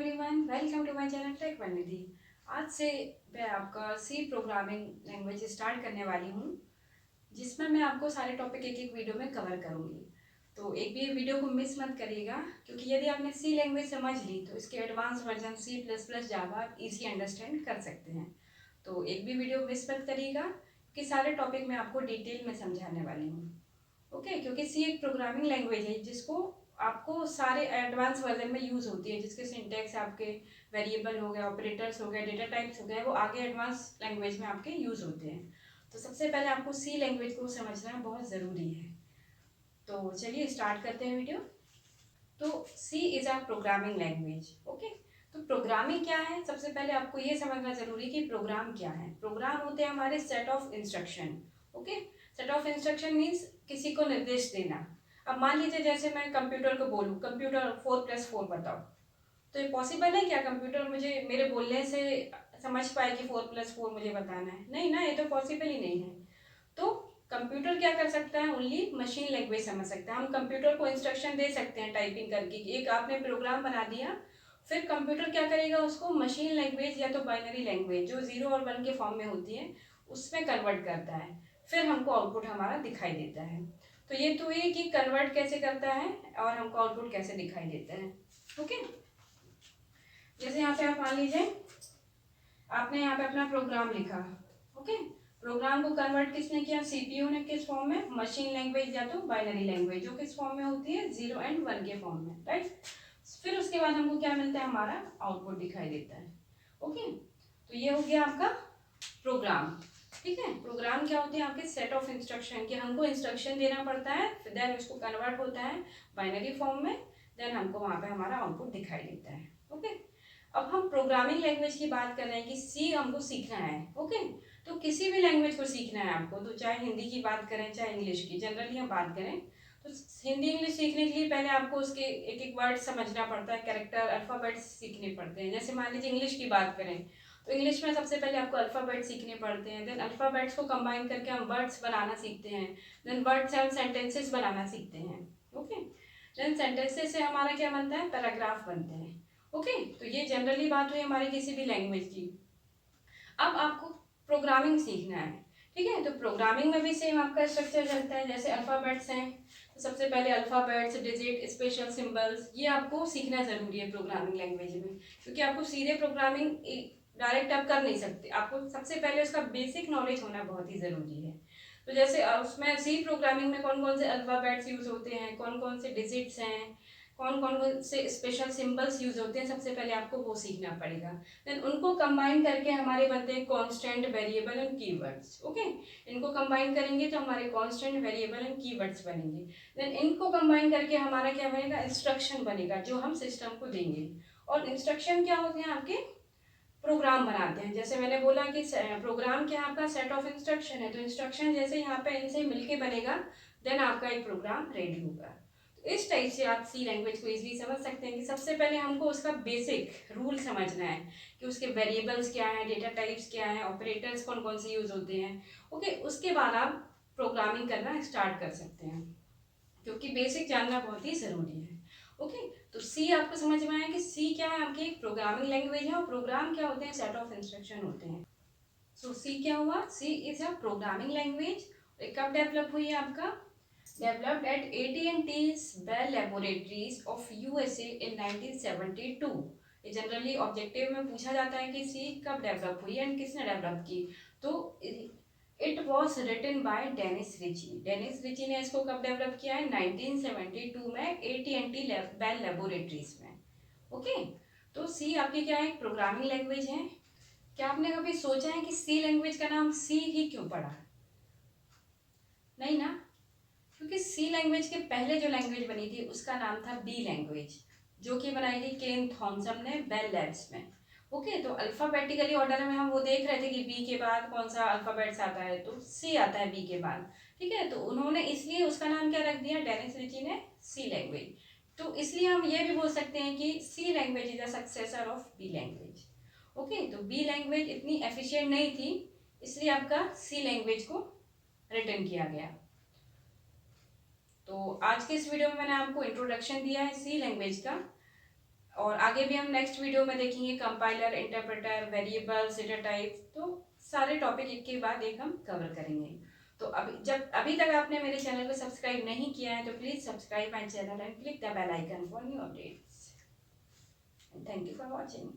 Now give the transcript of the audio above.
Everyone, welcome to my channel tech Vanidhi. आज से मैं आपका सी प्रोग्रामिंग लैंग्वेज स्टार्ट करने वाली हूँ, जिसमें मैं आपको सारे टॉपिक एक एक वीडियो में कवर करूँगी। तो एक भी वीडियो को मिस मत करिएगा, क्योंकि यदि आपने सी लैंग्वेज समझ ली तो इसके advance version C plus plus Java easy understand कर सकते हैं। तो एक भी वीडियो मिस मत करिएगा, कि सारे टॉपिक मैं आपको डिटेल में समझाने वाली हूँ। ओके, क्योंकि सी एक प्रोग्रामिंग लैंग्वेज है जिसको आपको सारे एडवांस वर्जन में यूज़ होती है, जिसके सिंटैक्स आपके वेरिएबल हो गए, ऑपरेटर्स हो गए, डेटा टाइप्स हो गए, वो आगे एडवांस लैंग्वेज में आपके यूज़ होते हैं। तो सबसे पहले आपको सी लैंग्वेज को समझना बहुत ज़रूरी है। तो चलिए स्टार्ट करते हैं वीडियो। तो C is a programming language. Okay, तो प्रोग्रामिंग क्या है, सबसे पहले आपको ये समझना जरूरी है कि प्रोग्राम क्या है। प्रोग्राम होते हैं हमारे set of instruction. Okay, set of instruction means किसी को निर्देश देना। अब मान लीजिए जैसे मैं कंप्यूटर को बोलूँ, कंप्यूटर 4+4 बताओ, तो ये पॉसिबल है क्या कंप्यूटर मुझे मेरे बोलने से समझ पाए कि 4+4 मुझे बताना है? नहीं ना, ये तो पॉसिबल ही नहीं है। तो कंप्यूटर क्या कर सकता है, ओनली मशीन लैंग्वेज समझ सकता है। हम कंप्यूटर को इंस्ट्रक्शन दे सकते हैं टाइपिंग करके, एक आपने प्रोग्राम बना दिया, फिर कंप्यूटर क्या करेगा, उसको मशीन लैंग्वेज या तो बाइनरी लैंग्वेज जो 0 और 1 के फॉर्म में होती है उसमें कन्वर्ट करता है, फिर हमको आउटपुट हमारा दिखाई देता है। तो ये तो ये कि कन्वर्ट कैसे करता है और हमको आउटपुट कैसे दिखाई देता है। ओके, जैसे यहाँ पे आप मान लीजिए आपने यहाँ पे अपना प्रोग्राम लिखा। ओके, प्रोग्राम को कन्वर्ट किसने किया, सीपीयू ने। किस फॉर्म में, मशीन लैंग्वेज या तो बाइनरी लैंग्वेज, जो किस फॉर्म में होती है, 0 और 1 के फॉर्म में, राइट। फिर उसके बाद हमको क्या मिलता है, हमारा आउटपुट दिखाई देता है। ओके, तो ये हो गया आपका प्रोग्राम। ठीक है, प्रोग्राम क्या होते हैं, आपके सेट ऑफ इंस्ट्रक्शन, कि हमको इंस्ट्रक्शन देना पड़ता है, देन उसको कन्वर्ट होता है बाइनरी फॉर्म में, देन हमको वहाँ पे हमारा आउटपुट दिखाई देता है। ओके, अब हम प्रोग्रामिंग लैंग्वेज की बात कर रहे हैं कि सी हमको सीखना है। ओके, तो किसी भी लैंग्वेज को सीखना है आपको, तो चाहे हिंदी की बात करें चाहे इंग्लिश की, जनरली हम बात करें तो हिंदी इंग्लिश सीखने के लिए पहले आपको उसके एक एक वर्ड समझना पड़ता है, कैरेक्टर अल्फ़ाबेट्स सीखने पड़ते हैं। जैसे मान लीजिए इंग्लिश की बात करें तो इंग्लिश में सबसे पहले आपको अल्फ़ाबेट सीखने पड़ते हैं, देन अल्फ़ाबेट्स को कंबाइन करके हम वर्ड्स बनाना सीखते हैं, देन वर्ड से हम सेंटेंसेस बनाना सीखते हैं। ओके, देन सेंटेंसेस से हमारा क्या बनता है, पैराग्राफ बनते हैं। ओके, तो ये जनरली बात हुई हमारी किसी भी लैंग्वेज की। अब आपको प्रोग्रामिंग सीखना है, ठीक है। तो प्रोग्रामिंग में भी सेम आपका स्ट्रक्चर चलता है, जैसे अल्फ़ाबेट्स हैं तो सबसे पहले अल्फ़ाबेट्स, डिजिट, स्पेशल सिंबल्स, ये आपको सीखना ज़रूरी है प्रोग्रामिंग लैंग्वेज में, क्योंकि आपको सीधे प्रोग्रामिंग डायरेक्ट आप कर नहीं सकते, आपको सबसे पहले उसका बेसिक नॉलेज होना बहुत ही ज़रूरी है। तो जैसे उसमें सी प्रोग्रामिंग में कौन कौन से अल्फ़ाबेट्स यूज़ होते हैं, कौन कौन से डिजिट्स हैं, कौन कौन से स्पेशल सिंबल्स यूज़ होते हैं, सबसे पहले आपको वो सीखना पड़ेगा। देन उनको कंबाइन करके हमारे बनते हैं constant, variable and keywords. Okay, इनको कंबाइन करेंगे तो हमारे कांस्टेंट, वेरिएबल एंड कीवर्ड्स बनेंगे। देन इनको कंबाइन करके हमारा क्या बनेगा, इंस्ट्रक्शन बनेगा जो हम सिस्टम को देंगे। और इंस्ट्रक्शन क्या होते हैं, आपके प्रोग्राम बनाते हैं। जैसे मैंने बोला कि प्रोग्राम क्या आपका सेट ऑफ इंस्ट्रक्शन है, तो इंस्ट्रक्शन जैसे यहाँ पे इनसे मिलके बनेगा, देन आपका एक प्रोग्राम रेडी होगा। तो इस टाइप से आप सी लैंग्वेज को इजीली समझ सकते हैं कि सबसे पहले हमको उसका बेसिक रूल समझना है, कि उसके वेरिएबल्स क्या हैं, डेटा टाइप्स क्या हैं, ऑपरेटर्स कौन कौन से यूज होते हैं। ओके, उसके बाद आप प्रोग्रामिंग करना स्टार्ट कर सकते हैं, क्योंकि बेसिक जानना बहुत ही ज़रूरी है। ओके, तो सी आपको समझ में आया कि सी क्या है, आपकी एक प्रोग्रामिंग लैंग्वेज है, और प्रोग्राम क्या होते हैं, सेट ऑफ इंस्ट्रक्शन होते हैं। सो सी क्या हुआ, सी इज अ प्रोग्रामिंग लैंग्वेज। कब डेवलप हुई है आपका, developed eight AT&T's Bell Laboratories of USA in 1972। ये जनरली ऑब्जेक्टिव में पूछा जाता है कि सी कब डेवलप हुई एंड किसने डेवलप की। तो it was written by Dennis Ritchie. Dennis Ritchie ने इसको कब डेवलप किया है, 1972 में AT&T बेल लेबोरेटरीज में। ओके, तो सी आपकी क्या है, प्रोग्रामिंग लैंग्वेज है। क्या आपने कभी सोचा है कि सी लैंग्वेज का नाम सी ही क्यों पड़ा, नहीं ना, क्योंकि सी लैंग्वेज के पहले जो लैंग्वेज बनी थी उसका नाम था बी लैंग्वेज, जो कि बनाई थी केन थॉमसन ने बेल लैब्स में। ओके, तो अल्फाबेटिकली ऑर्डर में हम वो देख रहे थे कि बी के बाद कौन सा अल्फाबेट्स आता है, तो सी आता है बी के बाद। ठीक है, तो उन्होंने इसलिए उसका नाम क्या रख दिया, डेनिस रिची ने, सी लैंग्वेज। तो इसलिए हम ये भी बोल सकते हैं कि C language is a successor of B language. Okay, तो बी लैंग्वेज इतनी एफिशिएंट नहीं थी, इसलिए आपका सी लैंग्वेज को रिटर्न किया गया। तो आज के इस वीडियो में मैंने आपको इंट्रोडक्शन दिया है सी लैंग्वेज का। और आगे भी हम नेक्स्ट वीडियो में देखेंगे compiler, interpreter, variables, data types, तो सारे टॉपिक एक के बाद एक हम कवर करेंगे। तो अभी तक आपने मेरे चैनल को सब्सक्राइब नहीं किया है तो please subscribe my channel and click the bell icon for new updates. Thank you for watching.